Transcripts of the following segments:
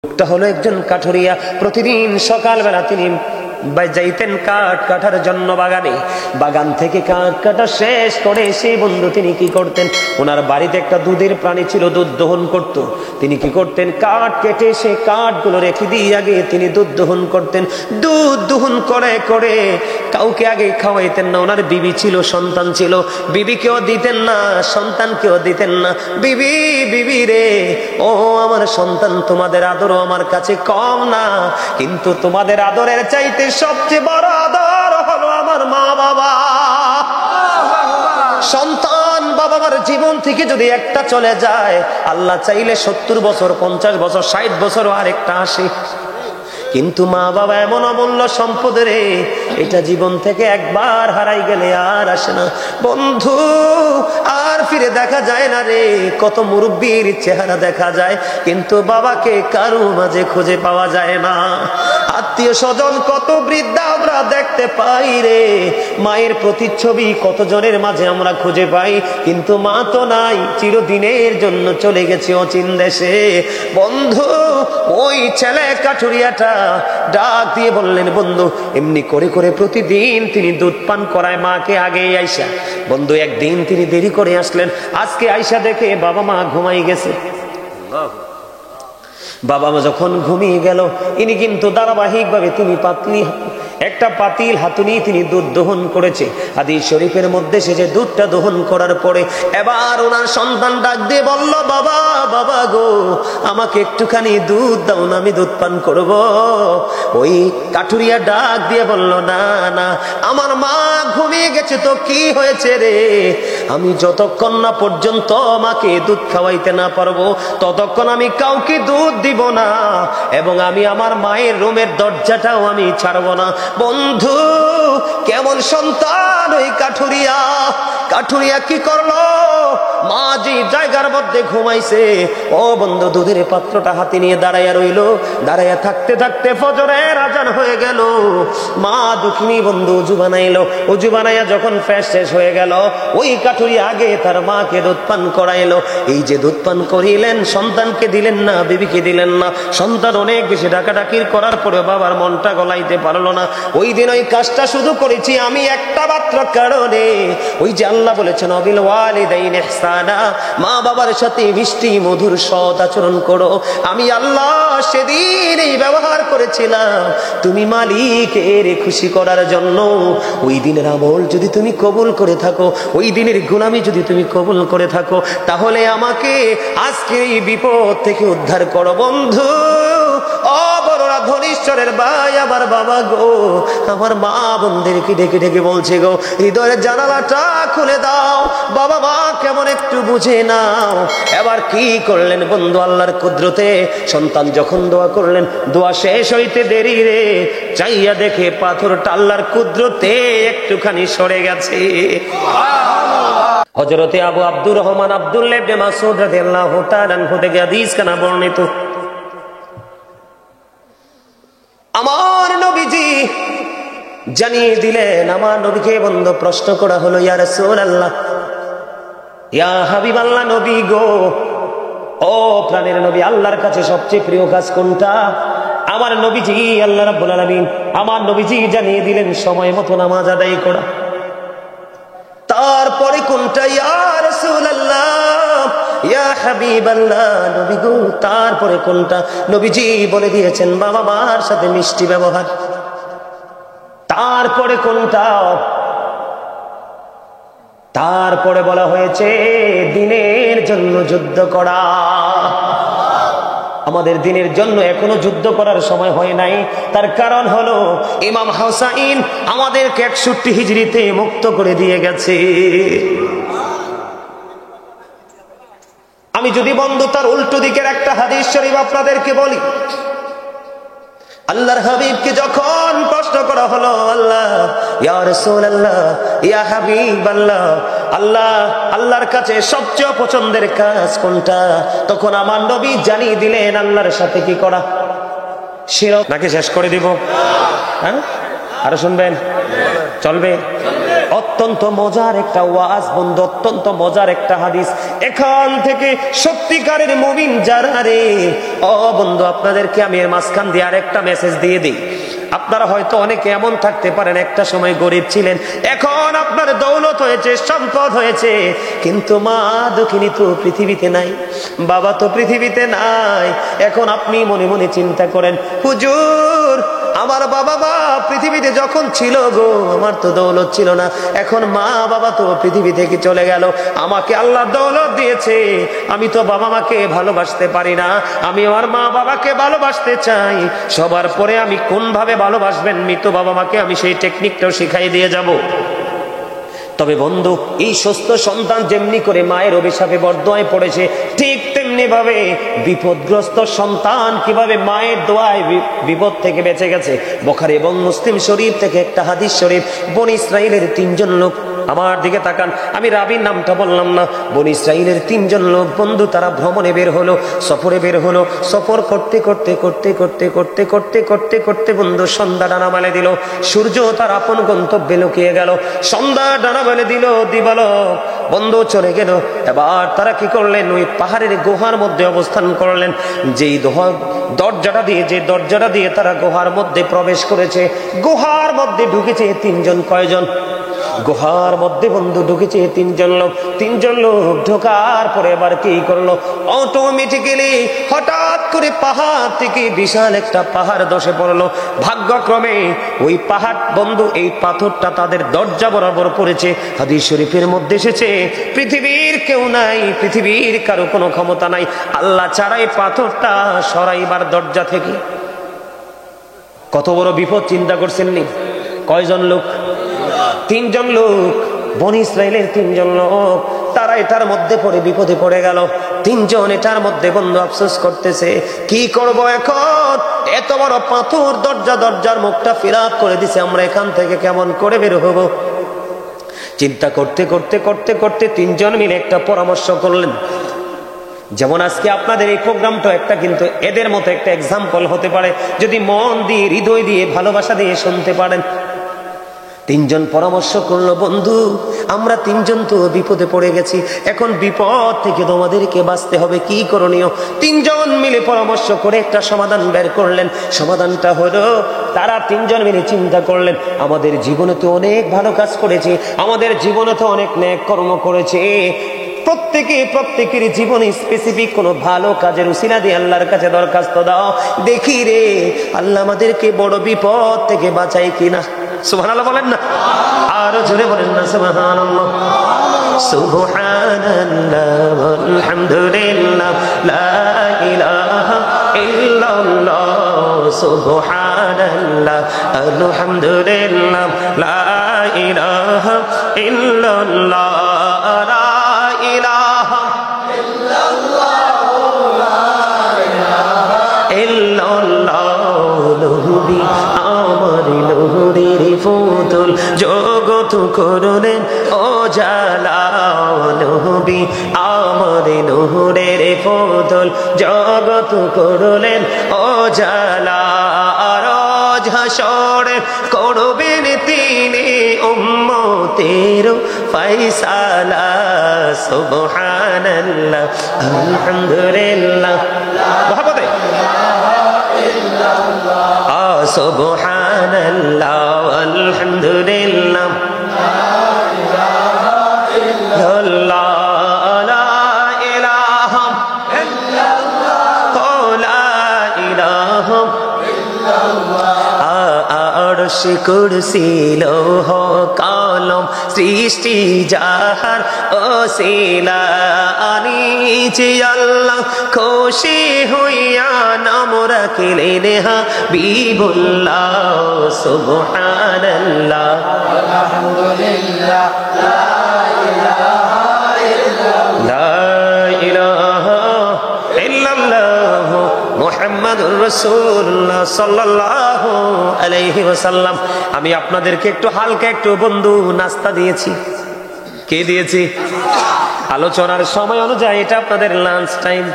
লোকটা হলো একজন কাঠুরিয়া। প্রতিদিন সকালবেলা তিনি যাইতেন কাঠ কাটার জন্য বাগানে। বাগান থেকে কাঠ কাটা শেষ করে সেই বন্ধু তিনি কি করতেন, ওনার বাড়িতে একটা দুধের প্রাণী ছিল, দুধ দহন করত। তিনি কি করতেন, কাঠ কেটে সে কাঠগুলো রেখে দিয়ে আগে তিনি দুধ দহন করতেন। দুধ দহন করে করে কাউকে আগে খাওয়াইতেন না। ওনার বিবি ছিল, সন্তান ছিল, বিবিকেও দিতেন না, সন্তানকেও দিতেন না। বিবি বিবি রে, ও আমার সন্তান, তোমাদের আদরও আমার কাছে কম না, কিন্তু তোমাদের আদরের চাইতে সবচেয়ে বড় আদর হলো আমার মা বাবা। সন্তান বাবা মার জীবন থেকে যদি একটা চলে যায়, আল্লাহ চাইলে 70 বছর, 50 বছর, 60 বছরও আরেকটা আসে, কিন্তু মা বাবা এমন অমূল্য সম্পদ রে, এটা জীবন থেকে একবার হারাই গেলে আর আসে না বন্ধু, আর ফিরে দেখা যায় না রে। কত মুরব্বীর চেহারা দেখা যায়, কিন্তু বাবাকে কারো মাঝে খুঁজে পাওয়া যায় না। আত্মীয় স্বজন কত বৃদ্ধা আমরা দেখতে পাই রে, মায়ের প্রতিচ্ছবি কতজনের মাঝে আমরা খুঁজে পাই, কিন্তু মা তো নাই, চিরদিনের জন্য চলে গেছে অচিন দেশে। বন্ধু, ওই ছেলে কাঠুরিয়াটা ডাক দিয়ে বললেন, বন্ধু, এমনি করে করে প্রতিদিন তিনি দুধ পান করায় মাকে আগে আইসা। বন্ধু, একদিন তিনি দেরি করে আসলেন। আজকে আইসা দেখে বাবা মা ঘুমাই গেছে। বাবা মা যখন ঘুমিয়ে গেল, ইনি কিন্তু ধারাবাহিক ভাবে তিনি একটা পাতিল হাতুনি তিনি দুধ দহন করেছে। হাদিস শরীফের মধ্যে সে যে দুধটা দহন করার পরে এবার ওনার সন্তান ডাক দিয়ে বলল, বাবা বাবা গো, আমাকে একটুখানি দুধ দাও না, আমি দুধ পান করব। ওই কাঠুরিয়া ডাক দিয়ে বলল, না না, আমার মা ঘুমিয়ে গেছে তো কি হয়েছে রে, আমি যতক্ষণ না পর্যন্ত আমাকে দুধ খাওয়াইতে না পারবো ততক্ষণ আমি কাউকে দুধ দিব না, এবং আমি আমার মায়ের রুমের দরজাটাও আমি ছাড়বো না। বন্ধু, কেমন সন্তান ওই কাঠুরিয়া! কাঠুরিয়া কি করলো, মা যে জায়গার মধ্যে ঘুমাইছে, ও বন্ধু, দুধের পাত্রটা হাতে নিয়ে দাঁড়াইয়া রইল। দাঁড়াইয়া থাকতে থাকতে ফজরের আজান হয়ে গেল। মা দুঃখিনী বন্ধু উজু বানাইলো। উজু বানাইয়া যখন ফ্রেশ শেষ হয়ে গেল, ওই কাঠুরিয়া আগে তার মাকে দুধ পান করাইলো। এই যে দুধ পান করিলেন, সন্তানকে দিলেন না, বিবিকে দিলেন না। সন্তান অনেক বেশি ডাকাডাকির করার পরে বাবার মনটা গলাইতে পারলো না। ওই দিন ওই কাজটা শুধু করেছি আমি একটা মাত্র কারণে, ওই যে আল্লাহ বলেছেন, অবিল ওয়ালিদাইনি ইহসানা, মা বাবার সাথে মিষ্টি মধুর সৎ আচরণ করো। আমি আল্লাহ সেদিন এই ব্যবহার করেছিলাম তুমি মালিকের খুশি করার জন্য। ওই দিনের আমল যদি তুমি কবুল করে থাকো, ওই দিনের গুনামি যদি তুমি কবুল করে থাকো, তাহলে আমাকে আজকে এই বিপদ থেকে উদ্ধার করো। বন্ধু, ও বড়রা, ধনীশ্বরের ভাই, আমার বাবা গো, আমার মা বোনদেরকে ডেকে ডেকে বলছে গো, হৃদয়ের জানালাটা খুলে দাও, বাবা মা কেমন একটু বুঝে নাও। এবার কি করলেন বন্ধু, আল্লাহর কুদরতে সন্তান যখন দোয়া করলেন, দোয়া শেষ হইতে দেরি রে, চাইয়া দেখে পাথরটা আল্লাহর কুদরতে একটুখানি সরে গেছে। হযরতে আবু আব্দুর রহমান আব্দুল্লাহ ইবনে মাসউদ রাদিয়াল্লাহু তাআলা আনহু থেকে হাদিস কানা বর্ণিত, আমার নবীজি জানিয়ে দিলেন, আমার নবীকে বন্ধু প্রশ্ন করা হলো, ইয়া রাসূলুল্লাহ, ইয়া হাবিবাল্লাহ, নবী গো, ও প্রাণের নবী, আল্লাহর কাছে সবচেয়ে প্রিয় কাজ কোনটা? আমার নবীজি, আল্লাহ রাব্বুল আলামিন আমার নবীজি জানিয়ে দিলেন, সময় মতো নামাজ আদায় করা। তারপরে কোনটা? ইয়া রাসূলুল্লাহ, ইয়া হাবিবাল্লাহ, নবী গো, তারপরে কোনটা? নবীজি বলে দিয়েছেন, বাবা মার সাথে মিষ্টি ব্যবহার। তারপরে কোনটা? তারপরে বলা হয়েছে দ্বীনের জন্য যুদ্ধ করা। আমাদের দ্বীনের জন্য এখনো যুদ্ধ করার সময় হয় নাই। তার কারণ হলো ইমাম হুসাইন আমাদেরকে 61 হিজরিতে মুক্ত করে দিয়ে গেছে। আমি যদি বন্ধু তার উল্টো দিকের একটা হাদিস শরীফ আপনাদেরকে বলি, আল্লাহর হাবিবকে যখন প্রশ্ন করা হলো, আল্লাহ, ইয়া রাসূলুল্লাহ, ইয়া হাবিবাল্লাহ, আল্লাহর কাছে সবচেয়ে পছন্দের কাজ কোনটা? তখন আমার নবী জানিয়ে দিলেন, আল্লাহর সাথে কি করা? শিরক। নাকি শেষ করে দিব? হ্যাঁ, আরো শুনবেন? চলবে? অত্যন্ত মজার একটা ওয়াজ বন্ধু, অত্যন্ত মজার একটা হাদিস। এখান থেকে সত্যিকারের মুমিন যারা রে, ও বন্ধু আপনাদেরকে আমি এর মাঝখান দিয়ে আরেকটা মেসেজ দিয়ে দিই। আপনারা হয়তো অনেকে এমন থাকতে পারেন, একটা সময় গরিব ছিলেন, এখন আপনার দৌলত হয়েছে, সম্পদ হয়েছে, কিন্তু মা দুঃখিনী তো পৃথিবীতে নাই, বাবা তো পৃথিবীতে নাই। এখন আপনি মনে মনে চিন্তা করেন, হুজুর আমার বাবা মা পৃথিবীতে যখন ছিল গো, আমার তো দৌলত ছিল না, এখন মা বাবা তো পৃথিবী থেকে চলে গেল, আমাকে আল্লাহ দৌলত দিয়েছে, আমি তো বাবা মাকে ভালোবাসতে পারি না, আমি আমার মা বাবাকে ভালোবাসতে চাই। সবার পরে আমি কোন ভাবে ভালোবাসবেন মৃত বাবা মাকে, আমি সেই টেকনিকটাও শিখাই দিয়ে যাব। তবে বন্ধু, এই সুস্থ সন্তান যেমনি করে মায়ের অভিশাপে বরদোয়ায় পড়েছে, ঠিক তেমনি ভাবে বিপদগ্রস্ত সন্তান কিভাবে মায়ের দোয়ায় বিপদ থেকে বেঁচে গেছে। বুখারী এবং মুসলিম শরীফ থেকে একটা হাদিস শরীফ, বনী ইসরাইলের 3 জন লোক, আমার দিকে তাকান, আমি রাবির নামটা বললাম না, বনী ইসরাইলের 3 জন লোক বন্ধু, তারা ভ্রমণে বের হলো, সফরে বের হলো। সফর করতে করতে করতে করতে করতে করতে করতে করতে বন্ধু সন্ধ্যা ডানা মেলে দিল, সূর্য তার আপন গন্তব্যে লুকিয়ে গেল, সন্ধ্যা ডানা মেলে দিল, দিবালোক বন্ধু চলে গেল। এবার তারা কি করলেন, ওই পাহাড়ের গুহার মধ্যে অবস্থান করলেন। যেই দরজাটা দিয়ে তারা গুহার মধ্যে প্রবেশ করেছে, গুহার মধ্যে ঢুকেছে 3 জন। কয়জন? গুহার মধ্যে বন্ধু ঢুকেছে 3 জন লোক। 3 জন লোক ঢোকার পরে এবার কি করলো, অটোমেটিক্যালি হঠাৎ করে পাহাড় থেকে বিশাল একটা পাহাড় ধসে পড়লো। ভাগ্যক্রমে ওই পাহাড় বন্ধু, এই পাথরটা তাদের দরজা বরাবর পড়েছে। হাদিস শরীফের মধ্যে এসেছে, পৃথিবীর কেউ নাই, পৃথিবীর কারো কোনো ক্ষমতা নাই আল্লাহ ছাড়াই পাথরটা সরাইবার দরজা থেকে। কত বড় বিপদ চিন্তা করছেন নি? কয়জন লোক? 3 জন লোক, বনী ইসরাইলের 3 জন লোক, তারা এটার মধ্যে পড়ে বিপদে পড়ে গেল। 3 জন এটার মধ্যে বন্ধু আফসোস করতেছে, কি করব এখন, এত বড় পাথর দরজার মুখটা ফিরাত করে দিছে, আমরা এখান থেকে কেমন করে বের হব? চিন্তা করতে করতে করতে করতে 3 জন মিলে একটা পরামর্শ করলেন। যেমন আজকে আপনাদের এই প্রোগ্রামটা একটা কিন্তু এদের মতো একটা এক্সাম্পল হতে পারে, যদি মন দিয়ে, হৃদয় দিয়ে, ভালোবাসা দিয়ে শুনতে পারেন। 3 জন পরামর্শ করলো, বন্ধু আমরা 3 জন তো বিপদে পড়ে গেছি, এখন বিপদ থেকে তোমাদেরকে বাঁচতে হবে, কি করণীয়? 3 জন মিলে পরামর্শ করে একটা সমাধান বের করলেন। সমাধানটা হলো, তারা 3 জন মিলে চিন্তা করলেন, আমাদের জীবনে তো অনেক ভালো কাজ করেছি, আমাদের জীবনে তো অনেক নেক কর্ম করেছে, প্রত্যেকের জীবনে স্পেসিফিক কোনো ভালো কাজের উসিলা দিয়ে আল্লাহর কাছে দরখাস্ত দাও, দেখি রে আল্লাহ আমাদেরকে বড় বিপদ থেকে বাঁচাই কিনা। সুবহানাল্লাহ বলেন না, আরো জোরে বলেন না সুবহানাল্লাহ। সুবহানাল্লাহ আলহামদুলিল্লাহ লা ইলাহা ইল্লাল্লাহ, সুবহানাল্লাহ আলহামদুলিল্লাহ লা ইলাহা ইল্লাল্লাহ, লা ইলাহা ইল্লাল্লাহ, নবী আমার নূরের ফুতুল, জগৎ করলেন ও জালা, নবী আমার নূরের ফুতুল, জগৎ করলেন ও জালা, রোজ হাসরে করবেন তিনি উম্মতের ফয়সালা। সুবহানাল্লাহ আলহামদুলিল্লাহ, মহব্বতে সুবহানাল্লাহ আলহামদুলিল্লাহ, আরশ কুরসি লৌহ কলম সৃষ্টি যাহার ওসিলা, আনিছি আল্লাহ খুশি হইয়া নাম রাখিলেন হাবিবুল্লাহ। সুবহানাল্লাহ আলহামদুলিল্লাহ লা ইলাহা ইল্লাল্লাহ মুহাম্মাদুর রাসূলুল্লাহ সাল্লাল্লাহু আলাইহি ওয়াসাল্লাম। আমি আপনাদেরকে একটু হালকা একটু বন্ধু নাস্তা দিয়েছি। কে দিয়েছি? আলোচনার সময় অনুযায়ী এটা আপনাদের লাঞ্চ টাইম।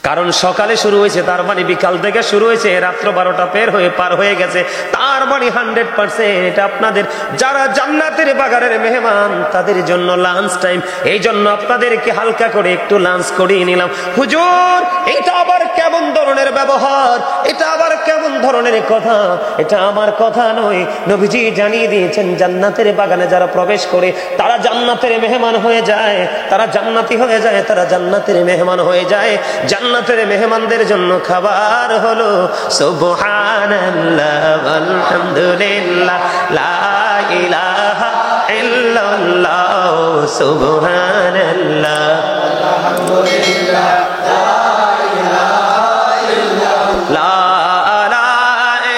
কারণ সকালে শুরু হয়েছে, তার মানে বিকাল থেকে শুরু হয়েছে, রাত্র 12টা পার হয়ে গেছে, তার মানে 100% এটা আপনাদের যারা জান্নাতের বাগানের মেহমান তাদের জন্য লাঞ্চ টাইম। এই জন্য আপনাদেরকে হালকা করে একটু লাঞ্চ করিয়ে নিলাম। হুজুর, এটা আবার কেমন ধরনের ব্যবহার, এটা আবার কেমন ধরনের কথা? এটা আমার কথা নয়, নবীজি জানিয়ে দিয়েছেন জান্নাতের বাগানে যারা প্রবেশ করে তারা জান্নাতের মেহমান হয়ে যায়, তারা জান্নাতি হয়ে যায়, তারা জান্নাতের মেহমান হয়ে যায়। জান্নাতের মেহমানদের জন্য খাবার হলো সুবহানাল্লাহ আলহামদুলিল্লাহ লা ইলাহা ইল্লাল্লাহ সুবহানাল্লাহ আলহামদুলিল্লাহ লা ইলাহা ইল্লাল্লাহ লা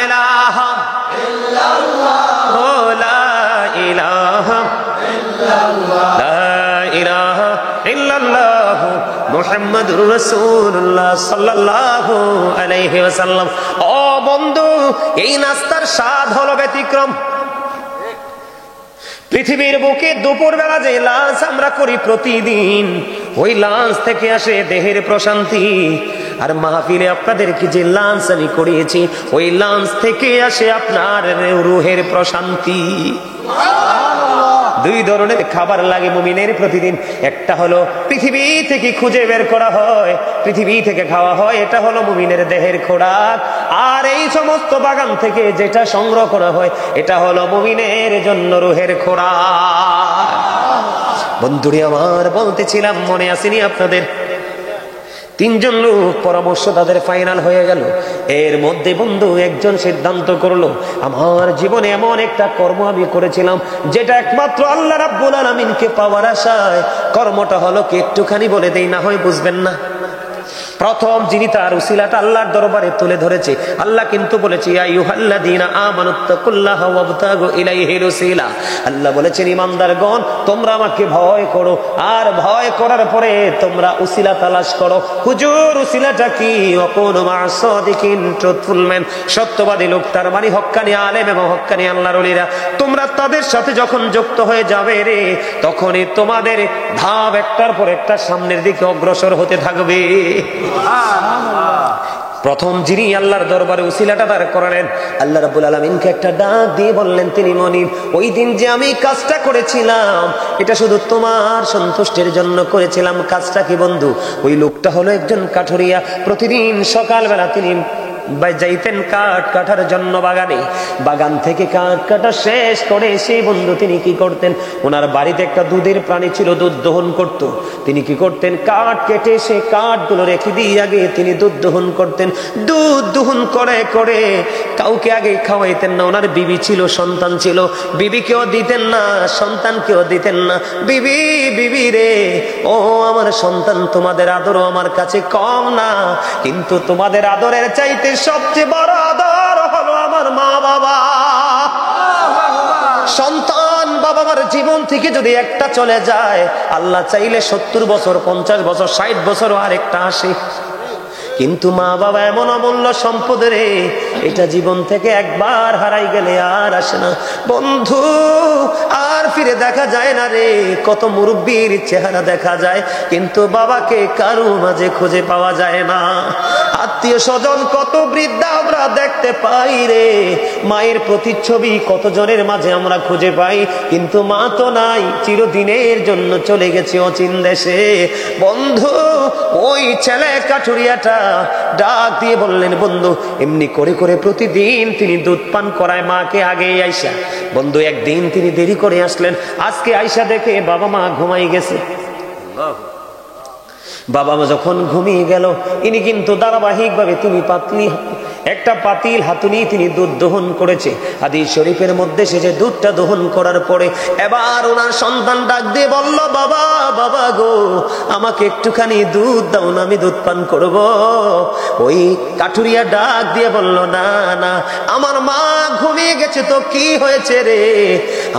ইলাহা ইল্লাল্লাহ লা ইলাহা ইল্লাল্লাহ লা ইলাহা ইল্লাল্লাহ মুহাম্মাদুর রাসূলুল্লাহ সাল্লাল্লাহু আলাইহি ওয়াসাল্লাম। ও বন্ধু, এই নাস্তার স্বাদ হলো ব্যতিক্রম। পৃথিবীর বুকে দুপুরবেলা যে লাঞ্চ আমরা করি প্রতিদিন, ওই লাঞ্চ থেকে আসে দেহের প্রশান্তি। আর মাহফিলে আপনাদেরকে যে লাঞ্চ আমি করিয়েছি, ওই লাঞ্চ থেকে আসে আপনার রুহের প্রশান্তি। দুই ধরনের খাবার লাগে মুমিনের প্রতিদিন। একটা হলো পৃথিবী থেকে খুঁজে বের করা হয়, পৃথিবী থেকে খাওয়া হয়, এটা হলো মুমিনের দেহের খোরাক। আর এই সমস্ত বাগান থেকে যেটা সংগ্রহ করা হয়, এটা হলো মুমিনের জন্য রুহের খোরাক। বন্ধুরে আমার, বলতেছিলাম মনে আসেনি আপনাদের? 3 জন লোক পরামর্শ তাদের ফাইনাল হয়ে গেল। এর মধ্যে বন্ধু একজন সিদ্ধান্ত করলো, আমার জীবনে এমন একটা কর্ম আমি করেছিলাম যেটা একমাত্র আল্লাহ রাব্বুল আলামিনকে পাওয়ার আশায়। কর্মটা হলো কি একটুখানি বলে দেই, না হয় বুঝবেন না। প্রথম যিনি তার উসিলাটা আল্লাহর দরবারে তুলে ধরেছে, আল্লাহ কিন্তু বলেছে ইয়া আইয়ুহাল্লাযীনা আমানুত্তাকুল্লাহা ওয়াবতাগু ইলাইহিল ওসিলা। আল্লাহ বলেছেন ইমানদারগণ, তোমরা আমাকে ভয় করো, আর ভয় করার পরে তোমরা উসিলা তালাশ করো। হুজুর, উসিলাটা কি? ওয়াকুনু মা'আস সাদিকিন, ট্রুথফুল ম্যান, সত্যবাদী লোক, তার মানে হক্কানি আলেম এবং হক্কানি আল্লাহর ওলিরা। তোমরা তাদের সাথে যখন যুক্ত হয়ে যাবে রে, তখনই তোমাদের ধাপ একটার পর একটা সামনের দিকে অগ্রসর হতে থাকবে। প্রথম যিনি আল্লাহর দরবারে উসিলাটা তার করালেন, আল্লাহ রাব্বুল আলামিনকে একটা ডাক দিয়ে বললেন, তিনি মনিব, ওই দিন যে আমি কাজটা করেছিলাম এটা শুধু তোমার সন্তুষ্টির জন্য করেছিলাম। কাজটা কি বন্ধু? ওই লোকটা হলো একজন কাঠুরিয়া। প্রতিদিন সকালবেলা তিনি যাইতেন কাঠ কাটার জন্য বাগানে। বাগান থেকে কাঠ কাটা শেষ করে সেই বন্ধু তিনি কি করতেন, ওনার বাড়িতে একটা দুধের প্রাণী ছিল, দুধ দহন করত। তিনি কি করতেন, কাঠ কেটে সে কাঠগুলো রেখে দিয়ে আগে তিনি দুধ দহন করতেন। দুধ দহন করে করে কাউকে আগে খাওয়াইতেন না। ওনার বিবি ছিল, সন্তান ছিল, বিবিকেও দিতেন না, সন্তানকেও দিতেন না। বিবি, বিবি রে, ও আমার সন্তান, তোমাদের আদরও আমার কাছে কম না, কিন্তু তোমাদের আদরের চাইতে সবচেয়ে বড় আদর হলো আমার মা বাবা। সন্তান বাবা মার জীবন থেকে যদি একটা চলে যায়, আল্লাহ চাইলে 70 বছর, 50 বছর, 60 বছরও আরেকটা আসে। কিন্তু মা বাবা এমন অমূল্য সম্পদ রে, এটা জীবন থেকে একবার হারাই গেলে আর আসে না বন্ধু, আর ফিরে দেখা যায় না রে। কত মুরব্বীর চেহারা দেখা যায়, কিন্তু বাবাকে কারো মাঝে খুঁজে পাওয়া যায় না। আত্মীয় স্বজন কত বৃদ্ধা আমরা দেখতে পাই রে, মায়ের প্রতিচ্ছবি কত জনের মাঝে আমরা খুঁজে পাই, কিন্তু মা তো নাই, চিরদিনের জন্য চলে গেছে অচিন দেশে। বন্ধু, ওই ছেলে কাঠুরিয়াটা ডাক দিয়ে বললেন, বন্ধু, এমনি করে করে প্রতিদিন তিনি দুধ পান করায় মাকে আগে আইসা। বন্ধু, একদিন তিনি দেরি করে আসলেন। আজকে আইসা দেখে বাবা মা ঘুমাই গেছে। বাবা মা যখন ঘুমিয়ে গেল, ইনি কিন্তু ধারাবাহিক ভাবে তিনি একটা পাতিল হাতুনি তিনি দুধ দহন করেছে। হাদিস শরীফের মধ্যে সে যে দুধটা দহন করার পরে এবার ওনার সন্তান ডাক দিয়ে বলল, বাবা, বাবা গো, আমাকে একটুখানি দুধ দাও না, আমি দুধ পান করব। ওই কাঠুরিয়া ডাক দিয়ে বলল, না না, আমার মা ঘুমিয়ে গেছে তো কি হয়েছে রে,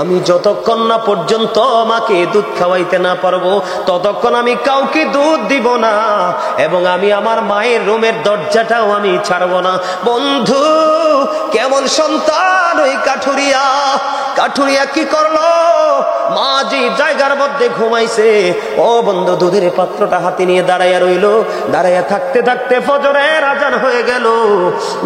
আমি যতক্ষণ না পর্যন্ত আমাকে দুধ খাওয়াইতে না পারবো ততক্ষণ আমি কাউকে দুধ দিব না, এবং আমি আমার মায়ের রুমের দরজাটাও আমি ছাড়বো না। বন্ধু, কেমন সন্তান ওই কাঠুরিয়া! কাঠুরিয়া কি করলো? মা যে জায়গার মধ্যে ঘুমাইছে, ও বন্ধু দুধের পাত্রটা হাতে নিয়ে দাঁড়াইয়া রইল। দাঁড়াইয়া থাকতে থাকতে ফজরের আজান হয়ে গেল।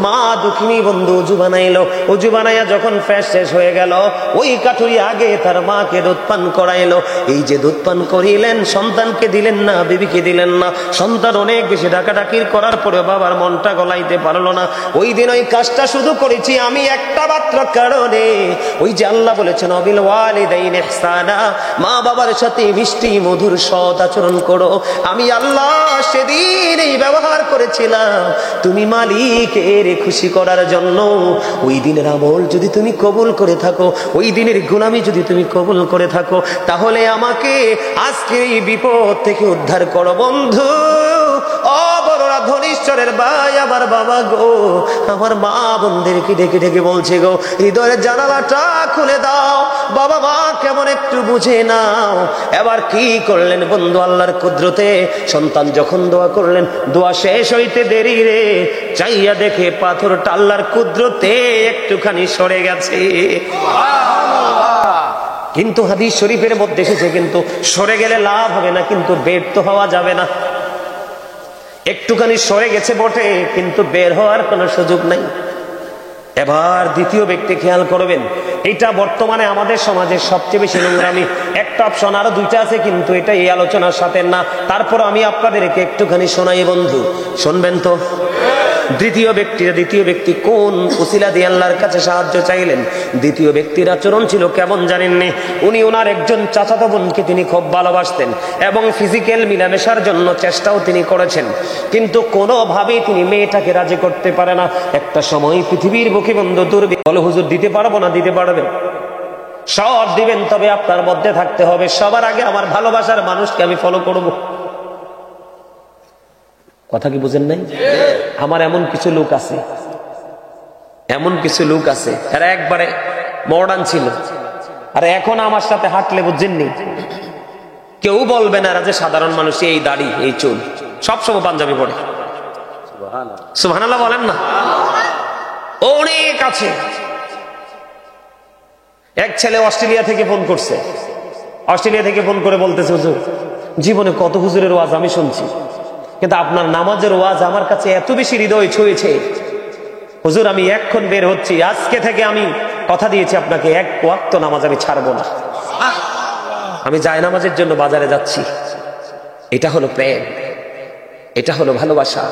মা দুঃখিনী বন্ধু উজু বানাইলো। উজু বানাইয়া যখন ফ্রেশ শেষ হয়ে গেল, ওই কাঠুরি আগে তার মাকে দুধ পান করাইলো। এই যে দুধ পান করিলেন, সন্তানকে দিলেন না, বিবিকে দিলেন না। সন্তান অনেক বেশি ডাকাডাকির করার পরে বাবার মনটা গলাইতে পারলো না। ওই দিন ওই কাজটা শুধু করেছি আমি একটা মাত্র কারণে, ওই যে আল্লাহ বলেছেন অবিল ওয়ালিদাইন ইহসানা, মা বাবার সাথে মিষ্টি মধুর সৎ আচরণ করো। আমি আল্লাহ সেদিন এই ব্যবহার করেছিলাম তুমি মালিকের খুশি করার জন্য। ওই দিনের আমল যদি তুমি কবুল করে থাকো, ওই দিনের গোলামি যদি তুমি কবুল করে থাকো, তাহলে আমাকে আজকে এই বিপদ থেকে উদ্ধার করো বন্ধু। ও বড়রা ধনীশ্বরের ভাই, আমার বাবা গো, আমার মা বোনদেরকে ডেকে ডেকে বলছে গো, হৃদয়ের জানালাটা খুলে দাও, বাবা মা কেমন একটু বুঝে নাও। এবার কি করলেন বন্ধু আল্লাহর কুদরতে, সন্তান যখন দোয়া করলেন, দোয়া শেষ হইতে দেরি রে, চাইয়া দেখে পাথরটা আল্লাহর কুদরতে একটুখানি সরে গেছে। কিন্তু হাদিস শরীফের মধ্যে এসেছে, কিন্তু সরে গেলে লাভ হবে না, কিন্তু বের তো হওয়া যাবে না। একটুখানি সরে গেছে বটে, কিন্তু বের হওয়ার কোনো সুযোগ নাই। এবার দ্বিতীয় ব্যক্তি খেয়াল করবেন, এটা বর্তমানে আমাদের সমাজের সবচেয়ে বেশি নোংরামি। একটা অপশন, আরো দুইটা আছে, কিন্তু এটা এই আলোচনার সাথে না। তারপর আমি আপনাদেরকে একটুখানি শোনাই বন্ধু, শুনবেন তো। দ্বিতীয় ব্যক্তি কোন উসিলা দিয়ে আল্লাহর কাছে সাহায্য চাইলেন? দ্বিতীয় ব্যক্তির আচরণ ছিল কেমন জানেননি? উনি ওনার একজন চাচাতো বোনকে তিনি খুব ভালোবাসতেন এবং ফিজিক্যাল মিলামেশার জন্য চেষ্টাও তিনি করেছেন, কিন্তু কোনোভাবেই তিনি মেয়েটাকে রাজি করতে পারে না। একটা সময় পৃথিবীর বুকে বন্ধু দুর্বি বলে, হুজুর দিতে পারবো না। দিতে পারবেন, সব দিবেন, তবে আপনার মধ্যে থাকতে হবে সবার আগে আমার ভালোবাসার মানুষকে আমি ফলো করব। কথা কি বুঝেন নাই? আমার এমন কিছু লোক আছে, এরা একবারে মডার্ন ছিল, আর এখন আমার সাথে হাঁটলে বুঝছেননি, কেউ বলবে না এরা যে সাধারণ মানুষ, এই দাড়ি এই চুল, সবসময় পাঞ্জাবি পরে। সুবহানাল্লাহ বলেন না? অনেক আছে। এক ছেলে অস্ট্রেলিয়া থেকে ফোন করছে, অস্ট্রেলিয়া থেকে ফোন করে বলতেছে, হুজুর জীবনে কত হুজুরের ওয়াজ আমি শুনছি, কিন্তু আপনার নামাজের ওয়াজ আমার কাছে এত বেশি হৃদয় ছুঁয়েছে। হুজুর আমি এক্ষণ বের হচ্ছি, আজকে থেকে আমি কথা দিয়েছি আপনাকে, এক ওয়াক্ত নামাজ আমি ছাড়বো না। আমি জায়নামাজের জন্য বাজারে যাচ্ছি। এটা হলো প্রেম, এটা হলো ভালোবাসা।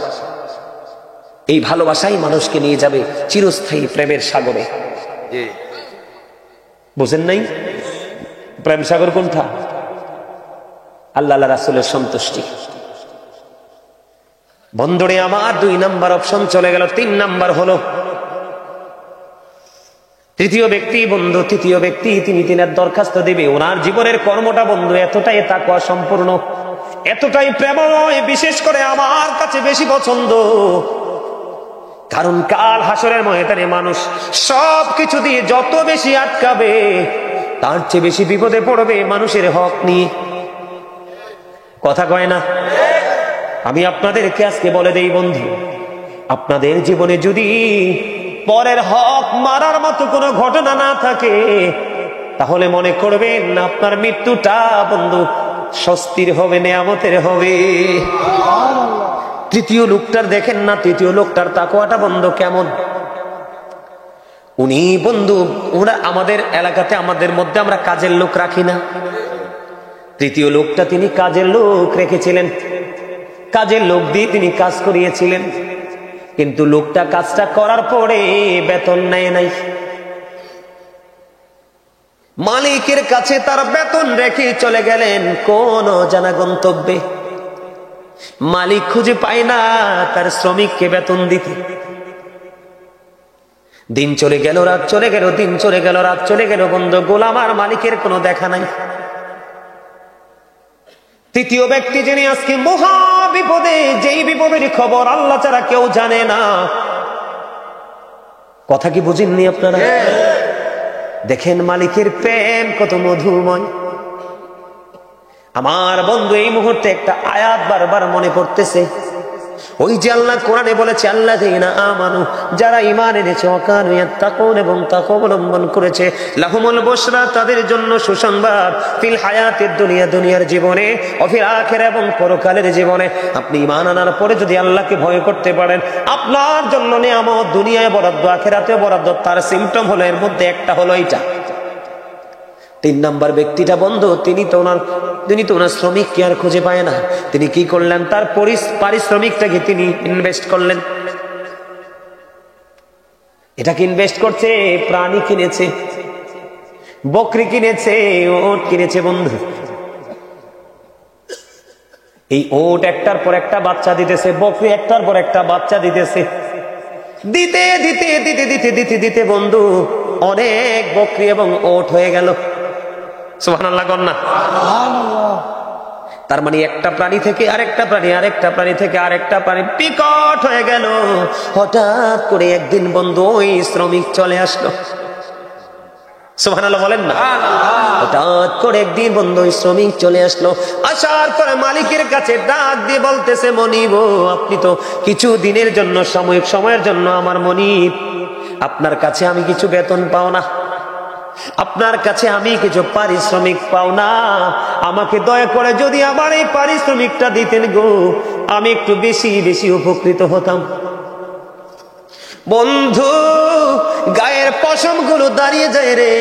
এই ভালোবাসাই মানুষকে নিয়ে যাবে চিরস্থায়ী প্রেমের সাগরে। বুঝেন নাই? প্রেম সাগর কোনটা? আল্লাহ রাসূলের সন্তুষ্টি। বন্ধুরে আমার 2 নাম্বার অপশন চলে গেল। 3 নাম্বার হলো তৃতীয় ব্যক্তি। বন্ধু তৃতীয় ব্যক্তি তিনি তিনার দরখাস্ত দিবে। ওনার জীবনের কর্মটা বন্ধু এতটাই তাকওয়া সম্পূর্ণ, এতটাই প্রেমময়, বিশেষ করে আমার কাছে বেশি পছন্দ। কারণ কাল হাসরের ময়দানে মানুষ সবকিছু দিয়ে যত বেশি আটকাবে, তার চেয়ে বেশি বিপদে পড়বে মানুষের হক নিয়ে। কথা কয় না? আমি আপনাদেরকে আজকে বলে দেই বন্ধু, আপনাদের জীবনে যদি পরের হক মারার মতো কোনো ঘটনা না থাকে, তাহলে মনে করবেন আপনার মৃত্যুটা বন্ধু স্বস্তির হবে, নেয়ামতের হবে। তৃতীয় লোকটার দেখেন না, তৃতীয় লোকটার তাকওয়াটা বন্ধু কেমন। উনি বন্ধু, ওরা আমাদের এলাকাতে, আমাদের মধ্যে আমরা কাজের লোক রাখি না। তৃতীয় লোকটা তিনি কাজের লোক রেখেছিলেন, কাজের লোক দিয়ে তিনি কাজ করিয়েছিলেন, কিন্তু লোকটা কাজটা করার পরে বেতন নেয় নাই। মালিকের কাছে তার বেতন রেখে চলে গেলেন কোন জানা গন্তব্যে। মালিক খুঁজে পায় না তার শ্রমিককে বেতন দিতে। দিন চলে গেল, রাত চলে গেল, দিন চলে গেল, রাত চলে গেল, বন্ধু গোলাম আর মালিকের কোনো দেখা নাই। তৃতীয় ব্যক্তি যিনি আজকে মহা বিপদে, যেই বিপদের খবর আল্লাহ ছাড়া কেউ জানে না। কথা কি বুঝেননি আপনারা? দেখেন মালিকের প্রেম কত মধুময়। আমার বন্ধু এই মুহূর্তে একটা আয়াত বারবার মনে পড়তেছে, ওই যে আল্লাহ কোরআনে বলেছে আল্লাযীনা আমানু, যারা ঈমান এনেছে, ওয়া কানু ইয়াত্তাকুন, এবং তাকওয়া অবলম্বন করেছে, লাহুমুল বুশরা, তাদের জন্য সুসংবাদ, ফিল হায়াতিদ দুনিয়া, দুনিয়ার জীবনে, ও ফিল আখিরা, এবং পরকালের জীবনে। আপনি ঈমান আনার পরে যদি আল্লাহকে ভয় করতে পারেন, আপনার জন্য নিয়ামত দুনিয়ায় বরাদ্দ, আখিরাতেও বরাদ্দ। তার সিম্পটম হলো, এর মধ্যে একটা হলো এইটা। 3 নাম্বার ব্যক্তিটা বন্ধু, তিনি তো ওনার শ্রমিককে আর খুঁজে পায় না। তিনি কি করলেন? তার পারিশ্রমিকটাকে তিনি ইনভেস্ট করলেন। এটাকে ইনভেস্ট করছে, প্রাণী কিনেছে, বকরি কিনেছে, ওট কিনেছে বন্ধু। এই ওট একটার পর একটা বাচ্চা দিতেছে, বকরি একটার পর একটা বাচ্চা দিতেছে। দিতে দিতে দিতে দিতে দিতে দিতে বন্ধু অনেক বকরি এবং ওট হয়ে গেল। সুবহানাল্লাহ কন্যা। তার মানে একটা প্রাণী থেকে আরেকটা প্রাণী, আরেকটা প্রাণী থেকে আরেকটা প্রাণী বিকট হয়ে গেল। হঠাৎ করে একদিন বন্ধু ওই শ্রমিক চলে আসলো। সুবহানাল্লাহ বলেন না। হঠাৎ করে একদিন বন্ধু ওই শ্রমিক চলে আসলো। আসার পরে মালিকের কাছে ডাক দিয়ে বলতেছে, মনিব, আপনি তো কিছু দিনের জন্য, সাময়িক সময়ের জন্য আমার মনিব, আপনার কাছে আমি কিছু বেতন পাও না, আপনার কাছে আমি কিছু পারিশ্রমিক পাও না, আমাকে দয়া করে যদি আমার এই পারিশ্রমিকটা দিতেন গো, আমি একটু বেশি বেশি উপকৃত হতাম। বন্ধু গায়ের পশম গুলো দাঁড়িয়ে যায় রে,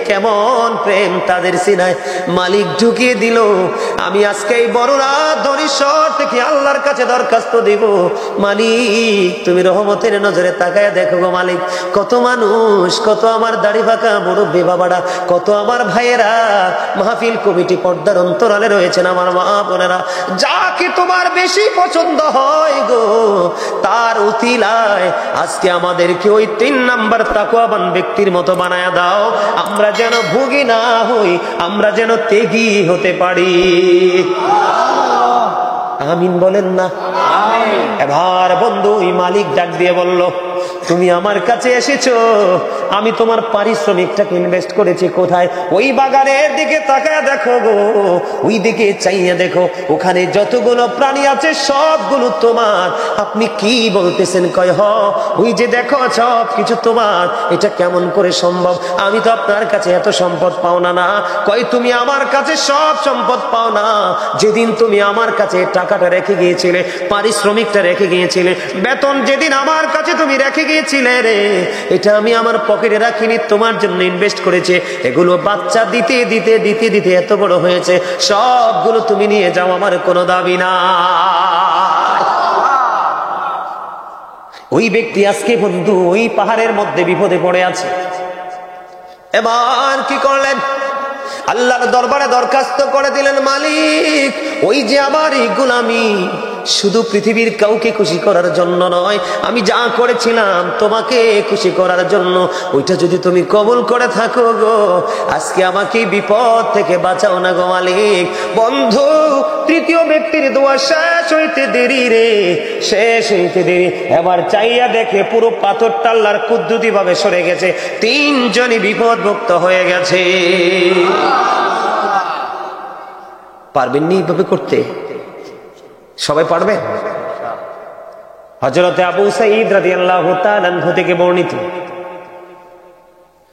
কেমন প্রেম তাদের সিনায়। মালিক ঢুকিয়ে দিল, আমি আজকে এই বড়রা ধনীশ্বর থেকে আল্লাহর কাছে দরখাস্ত দিব, মালিক তুমি রহমতের নজরে তাকায় দেখো গো মালিক, কত মানুষ, কত আমার দাড়ি ফাঁকা মুরব্বী বাবারা, কত আমার ভাইয়েরা, মাহফিল কমিটি, পর্দার অন্তরালে রয়েছেন আমার মা বোনেরা, যাকে তোমার বেশি পছন্দ হয় গো, তার উতিলায় আজকে আমাদেরকে ওই 3 নাম্বার তাকওয়াবান ব্যক্তির মতো বানায়া দাও, আমরা যেন ভোগী না হই, আমরা যেন ত্যাগী হতে পারি। আমিন বলেন না। এবার বন্ধু ওই মালিক ডাক দিয়ে বলল, তুমি আমার কাছে এসেছো, আমি তোমার পারিশ্রমিকটাকে ইনভেস্ট করেছি কোথায়? ওই বাগানের দিকে তাকায় দেখো গো, ওই দিকে চাইয়া দেখো, ওখানে যতগুলো প্রাণী আছে সবগুলো তোমার। আপনি কি বলতেছেন? কয় হ, ওই যে দেখো সব কিছু তোমার। এটা কেমন করে সম্ভব? আমি তো আপনার কাছে এত সম্পদ পাও না। না, কয় তুমি আমার কাছে সব সম্পদ পাও না, যেদিন তুমি আমার কাছে টাকাটা রেখে গিয়েছিলে, পারিশ্রমিকটা রেখে গিয়েছিলে, বেতন যেদিন আমার কাছে তুমি রেখে গিয়েছিলে রে, এটা আমি আমার পকেটে রাখিনি, তোমার জন্য ইনভেস্ট করেছে। এগুলো বাচ্চা দিতে দিতে দিতে দিতে এত বড় হয়েছে, সবগুলো তুমি নিয়ে যাও, আমার কোনো দাবি না। ওই ব্যক্তি আজকে বন্ধু ওই পাহাড়ের মধ্যে বিপদে পড়ে আছে। এবার কি করলেন? আল্লাহর দরবারে দরখাস্ত করে দিলেন, মালিক ওই যে আমার এই গোলামি শুধু পৃথিবীর কাউকে খুশি করার জন্য নয়, আমি যা করেছিলাম তোমাকে খুশি করার জন্য, ওইটা যদি তুমি কবুল করে থাকো গো, আজকে আমাকে বিপদ থেকে বাঁচাও না গো মালিক। বন্ধু তৃতীয় ব্যক্তির দোয়া শেষ হইতে দেরি রে, শেষ হইতে দেরি। এবার চাইয়া দেখে পুরো পাথরটা আল্লাহর কুদরতি ভাবে সরে গেছে, 3 জনই বিপদমুক্ত হয়ে গেছে। পারবেন নি এইভাবে করতে? সবাই পারবে? হযরতে আবু সাঈদ রাদিয়াল্লাহু তাআলা আনহু থেকে বর্ণিত,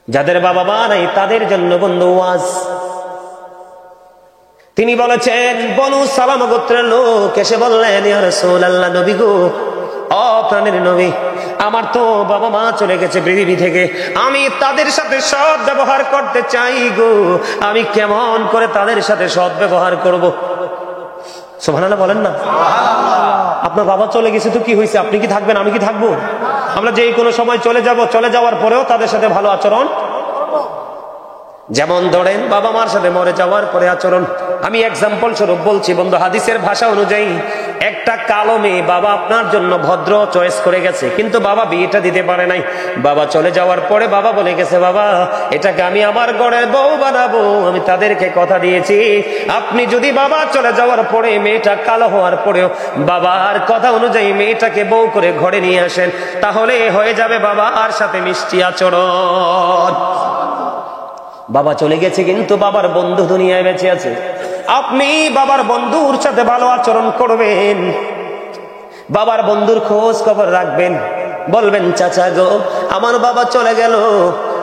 যাদের বাবা মা নাই তাদের জন্য বন্ধু ওয়াজ। তিনি বলেছেন, বনু সালামা গোত্রের লোক এসে বললেন, ইয়া রাসূলুল্লাহ, নবী গো, প্রাণের নবী, আমার তো বাবা মা চলে গেছে পৃথিবী থেকে, আমি তাদের সাথে সৎ ব্যবহার করতে চাই গো, আমি কেমন করে তাদের সাথে সৎ ব্যবহার করব? সুবহানাল্লাহ বলেন না। আপনার বাবা চলে গেছে তো কি হয়েছে? আপনি কি থাকবেন? আমি কি থাকবো? আমরা যে কোনো সময় চলে যাব, চলে যাওয়ার পরেও তাদের সাথে ভালো আচরণ, যেমন ধরেন বাবা মার সাথে মরে যাওয়ার পরে আচরণ। আমি এক্সাম্পল স্বরূপ বলছি বন্ধু, হাদিসের ভাষা অনুযায়ী একটা কালো মেয়ে বাবা আপনার জন্য ভদ্র চয়েস করে গেছে, কিন্তু বাবা বিয়েটা দিতে পারে নাই। বাবা চলে যাওয়ার পরে বাবা বলে গেছে, বাবা এটাকে আমি আমার ঘরের বউ বানাবো, আমি তাদেরকে কথা দিয়েছি, আপনি যদি বাবা চলে যাওয়ার পরে মেয়েটা কালো হওয়ার পরেও বাবার কথা অনুযায়ী মেয়েটাকে বউ করে ঘরে নিয়ে আসেন, তাহলে হয়ে যাবে বাবার সাথে মিষ্টি আচরণ। বাবা চলে গেছে কিন্তু বাবার বন্ধু দুনিয়ায় বেঁচে আছে, আপনি বাবার বন্ধুর সাথে ভালো আচরণ করবেন। বাবার বন্ধুর খোঁজ খবর রাখবেন, বলবেন চাচা গো আমার বাবা চলে গেল,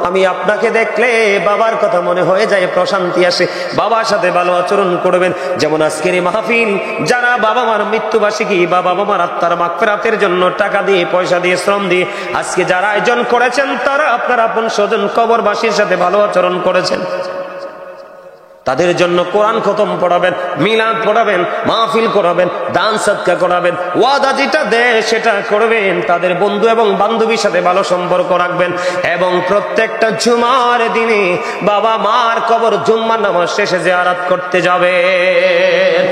আমি আপনাকে দেখলে বাবার কথা মনে হয়ে যায়, প্রশান্তি আসে। বাবার সাথে ভালো আচরণ করবেন। যেমন আজকের এই মাহফিল, যারা বাবা মার মৃত্যুবার্ষিকী বা বাবা মার আত্মার মাগফিরাতের জন্য টাকা দিয়ে, পয়সা দিয়ে, শ্রম দিয়ে আজকে যারা আয়োজন করেছেন, তারা আপনার আপন স্বজন কবরবাসীর সাথে ভালো আচরণ করেছেন। তাদের জন্য কোরআন খতম পড়াবেন, মিলাদ পড়াবেন, মাহফিল করাবেন, দান সদকা করাবেন, ওয়াদা যেটা দেয় সেটা করবেন। তাদের বন্ধু এবং বান্ধবীর সাথে ভালো সম্পর্ক রাখবেন এবং প্রত্যেকটা জুমার দিনে বাবা মার কবর জুম্মার নামাজ শেষে জিয়ারত করতে যাবেন।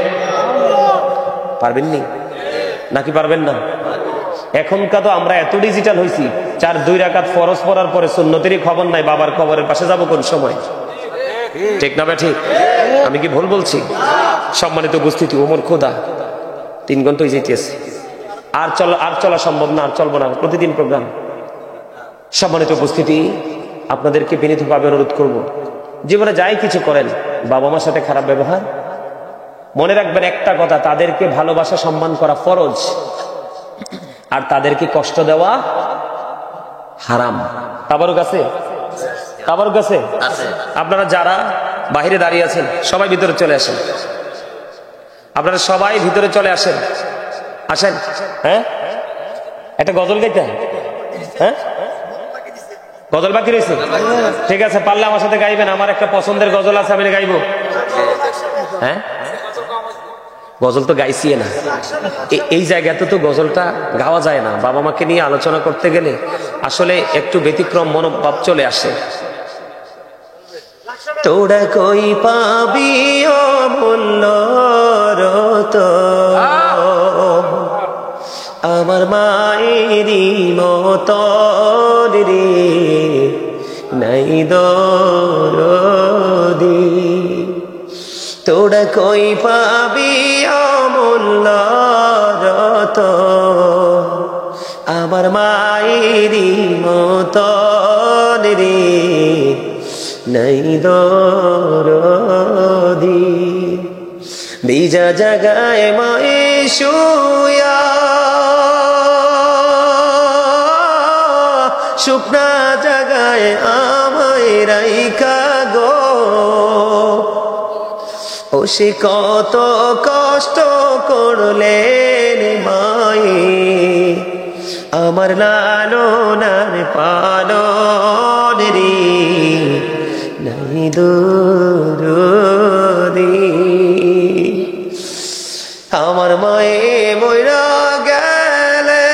পারবেননি নাকি পারবেন না? এখনকার তো আমরা এত ডিজিটাল হয়েছি, 4-2 রাকাত ফরজ পড়ার পরে সুন্নতেরই খবর নাই, বাবার কবরের পাশে যাবো কোন সময়? ঠিক না ঠিক? আমি কি ভুল বলছি? সম্মানিত উপস্থিতি, ওমর খোদা 3 ঘন্টায় যেতেছে, আর চলা সম্ভব না, আর চলবো না, প্রতিদিন প্রোগ্রাম। সম্মানিত উপস্থিতি, আপনাদেরকে বিনীতভাবে অনুরোধ করব, জীবনে যাই কিছু করেন বাবা মার সাথে খারাপ ব্যবহার মনে রাখবেন একটা কথা, তাদেরকে ভালোবাসা সম্মান করা ফরজ, আর তাদেরকে কষ্ট দেওয়া হারাম। তাবারুক আছে? তাবারুক আছে? আপনারা যারা বাহিরে দাঁড়িয়ে আছেন সবাই ভিতরে চলে আসেন, আপনারা সবাই ভিতরে চলে আসেন, আসেন। হ্যাঁ, একটা গজল গাইতে? হ্যাঁ, গজল বাকি রয়েছে? ঠিক আছে, পারলে আমার সাথে গাইবেন। আমার একটা পছন্দের গজল আছে, আমি গাইবো। হ্যাঁ, গজল তো গাইছি না, এই জায়গাতে তো গজলটা গাওয়া যায় না। বাবা মাকে নিয়ে আলোচনা করতে গেলে আসলে একটু ব্যতিক্রম মনোভাব চলে আসে। তোরা কই পাবি অমূল্য রতন, আমার মায়েরই মতন রে, নাই দরদি। তোরা কই পাবি অমূল্য রতন, আমার মায়েরই মতন রে, নাই দরদি। ভিজা জাগায় মায়ে শুয়া, শুকনা জাগায় আমায় রাইখা গো, ও সে কত কষ্ট করলেন মায়ে, আমার লালনার পালন রে, নাই দরদি। আমার মায়ে মইরা গেলে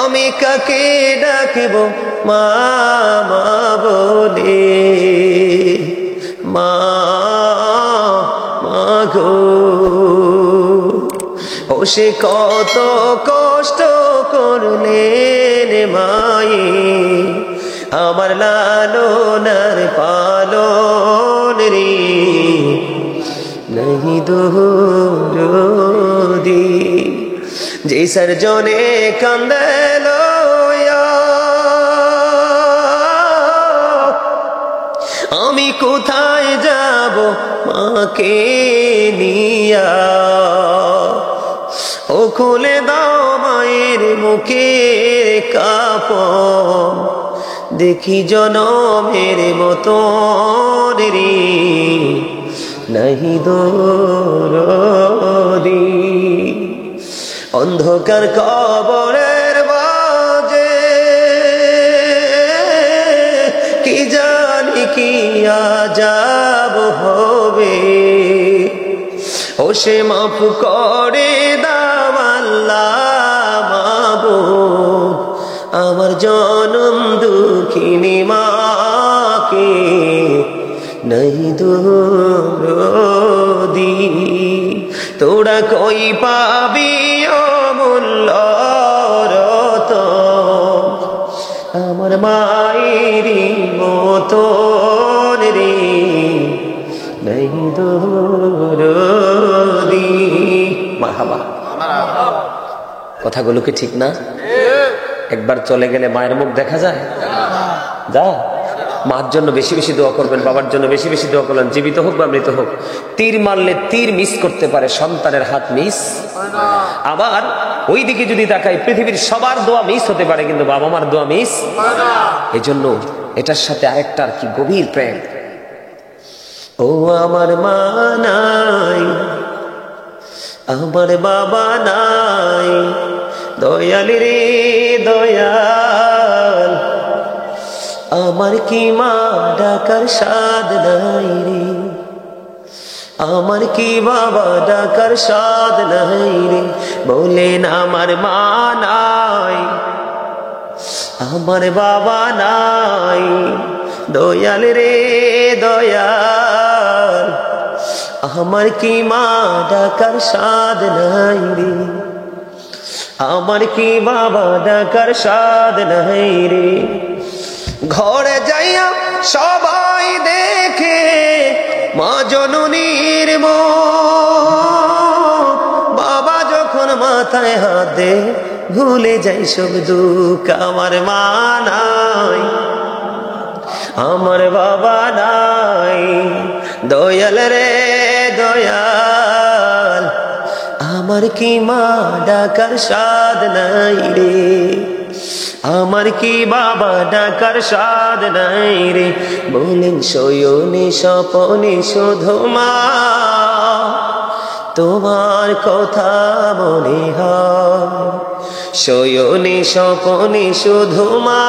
আমি কাকে ডাকব মা মা বলে, মা মা গো, ও সে কত কষ্ট করলেন মায়ে, আমার লালনার পালন রে, নাই দরদি। যে সরজনে কান্দে লয়া, আমি কোথায় যাব মাকে নিয়া, ও খুলে দাও মায়ের মুখের কাপড়, দেখি জনমের মতন রে, নাহি দরদি। অন্ধকার কবরের বাজে কি জানি কি আযাব হবে, ও সে মাফ করে দাও আল্লাহ মাবুদ, আমার জনম দুঃখিনী মাকে, নাই দরদি। তোরা কই পাবি অমূল্য রতন, আমার মায়েরই মতন রে, নাই দরদি। মারহাবা। কথাগুলো কি ঠিক না? একবার চলে গেলে মায়ের মুখ দেখা যায়? যা মার জন্য বেশি বেশি দোয়া করবেন, বাবার জন্য বেশি বেশি দোয়া করবেন, জীবিত হোক বা মৃত হোক। তীর মারলে তীর মিস করতে পারে, সন্তানের হাত মিস। আবার ওই দিকে যদি তাকাই, পৃথিবীর সবার দোয়া মিস হতে পারে, কিন্তু বাবা মার দোয়া মিস। এই জন্য এটার সাথে আরেকটার কি গভীর প্রেম। ও আমার মা নাই, আমার বাবা নাই, দয়াল রে দয়াল, আমার কি মা ডাকার সাদ নাই রে, আমার কি বাবা ডাকার সাদ নাই রে, বলেন আমার মা নাই, আমার বাবা নাই, দয়াল রে দয়াল, আমার কি মা ডাকার সাদ নাই রে, আমার কি বাবা ডাকার সাদ নাই রে। ঘরে যাইয়া সবাই দেখে মা জননীর মুখ, বাবা যখন মাথায় হাত দে ভুলে যাই সব দুঃখ। আমার মা নাই, আমার বাবা নাই, দয়াল রে দয়াল, আমার কি মা ডাকার সাদ নাই রে, আমার কি বাবা ডাকার সাদ নাই রে, বলেন শয়নে স্বপনে শুধু মা তোমার কথা মনে হয়, শয়নে স্বপনে শুধু মা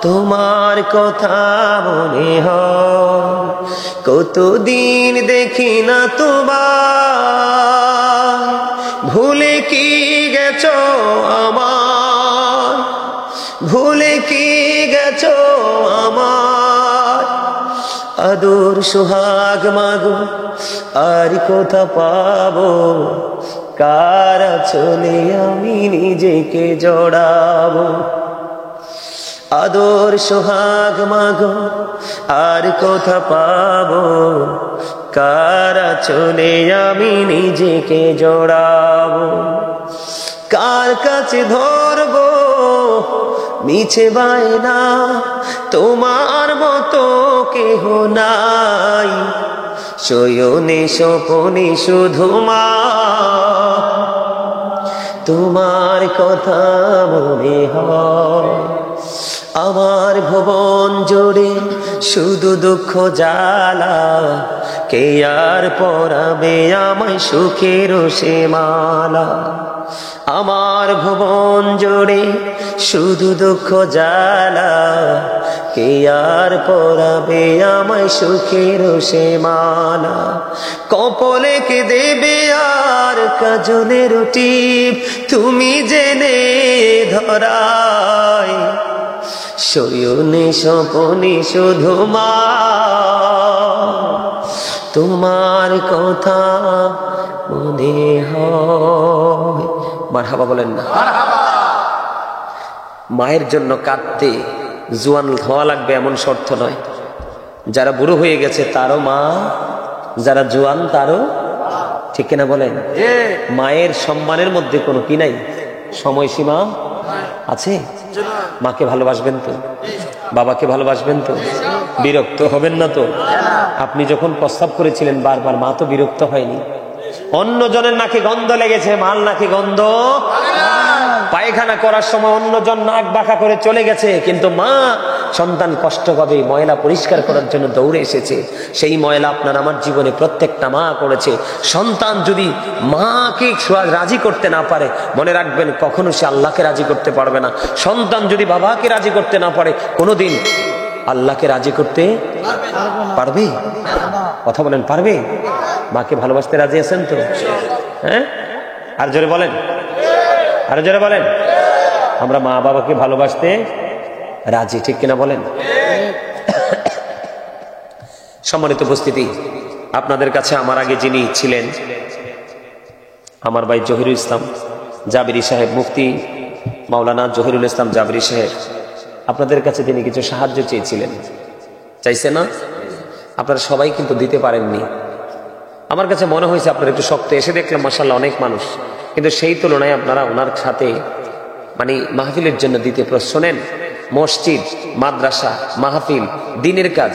তোমার কথা মনে হয়, কতদিন দেখি না তোমার, ভুলে কি গেছো আমার, ভুলে কি গেছো আমার, আদর সোহাগ মাগো আর কোথা পাবো, কার চলে আমি নিজেকে জড়াবো, আদর সোহাগ মাগো আর কোথা পাবো, কার চলে আমি নিজেকে জড়াবো, কার কাছে ধরবো মিছে বায়না, তোমার মতো কেহ নাই, শয়নে স্বপনে শুধু মা তোমার কথা মনে হয়, আমার ভুবন জুড়ে শুধু দুঃখ জ্বালা, কে আর পরাবে আমায় সুখের সে মালা, আমার ভুবন জুড়ে শুধু দুঃখ জ্বালা, কে আর পরাবে আমায় সুখের সে মালা, কপলে কে দেবে আর কাজলের টিপ, তুমি জেনে ধরায়, শয়নে স্বপনে শুধু মা তোমার কথা মনে হয়। মারহাবা বলেন না? মায়ের জন্য কাঁদতে জোয়ান হওয়া লাগবে এমন শর্ত নয়, যারা বুড়ো হয়ে গেছে তারও মা, যারা জোয়ান তারও, ঠিক কিনা বলেন? মায়ের সম্মানের মধ্যে কোনো কি নাই, সময়সীমা আছে? মাকে ভালোবাসবেন তো, বাবাকে ভালোবাসবেন তো, বিরক্ত হবেন না তো? আপনি যখন প্রস্তাব করেছিলেন বারবার, মা তো বিরক্ত হয়নি? অন্যজনের নাকে গন্ধ লেগেছে, মাল নাকি গন্ধ, পায়খানা করার সময় অন্যজন নাক বাঁকা করে চলে গেছে, কিন্তু মা সন্তান কষ্ট পাবে ময়লা পরিষ্কার করার জন্য দৌড়ে এসেছে। সেই ময়লা আপনার আমার জীবনে প্রত্যেকটা মা করেছে। সন্তান যদি মাকে রাজি করতে না পারে, মনে রাখবেন কখনো সে আল্লাহকে রাজি করতে পারবে না। সন্তান যদি বাবাকে রাজি করতে না পারে, কোনোদিন আল্লাহকে রাজি করতে পারবে? কথা বলেন, পারবে? মাকে ভালোবাসতে রাজি আছেন তো? হ্যাঁ, আর জোরে বলেন, আর জোরে বলেন। আমরা মা বাবাকে ভালোবাসতে রাজি, ঠিক কিনা বলেন? সম্মানিত উপস্থিতি, আপনাদের কাছে আমার আগে যিনি ছিলেন আমার ভাই জহিরুল ইসলাম জাবিরি সাহেব, মুফতি মাওলানা জহিরুল ইসলাম জাবিরি সাহেব, আপনাদের কাছে তিনি কিছু সাহায্য চেয়েছিলেন, চাইছে না? আপনারা সবাই কিন্তু দিতে পারেননি। আমার কাছে মনে হয়েছে আপনারা একটু শক্ত। এসে দেখলাম মাশাআল্লাহ অনেক মানুষ, কিন্তু সেই তুলনায় আপনারা ওনার সাথে মানে মাহফিলের জন্য দিতে শোনেন, মসজিদ, মাদ্রাসা, মাহফিল, দ্বীনের কাজ,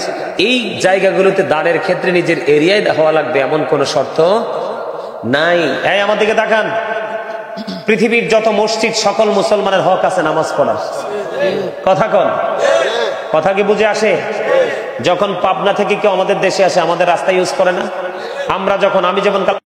এই জায়গাগুলোতে দানের ক্ষেত্রে নিজের এরিয়ায় হওয়া লাগবে এমন কোন শর্ত নাই। এই আমার দিকে তাকান, পৃথিবীর যত মসজিদ সকল মুসলমানের হক আছে নামাজ পড়ার। কথা কন, কথা কি বুঝে আসে? যখন পাবনা থেকে কেউ আমাদের দেশে আসে আমাদের রাস্তা ইউজ করে না, আমরা যখন, আমি যেমন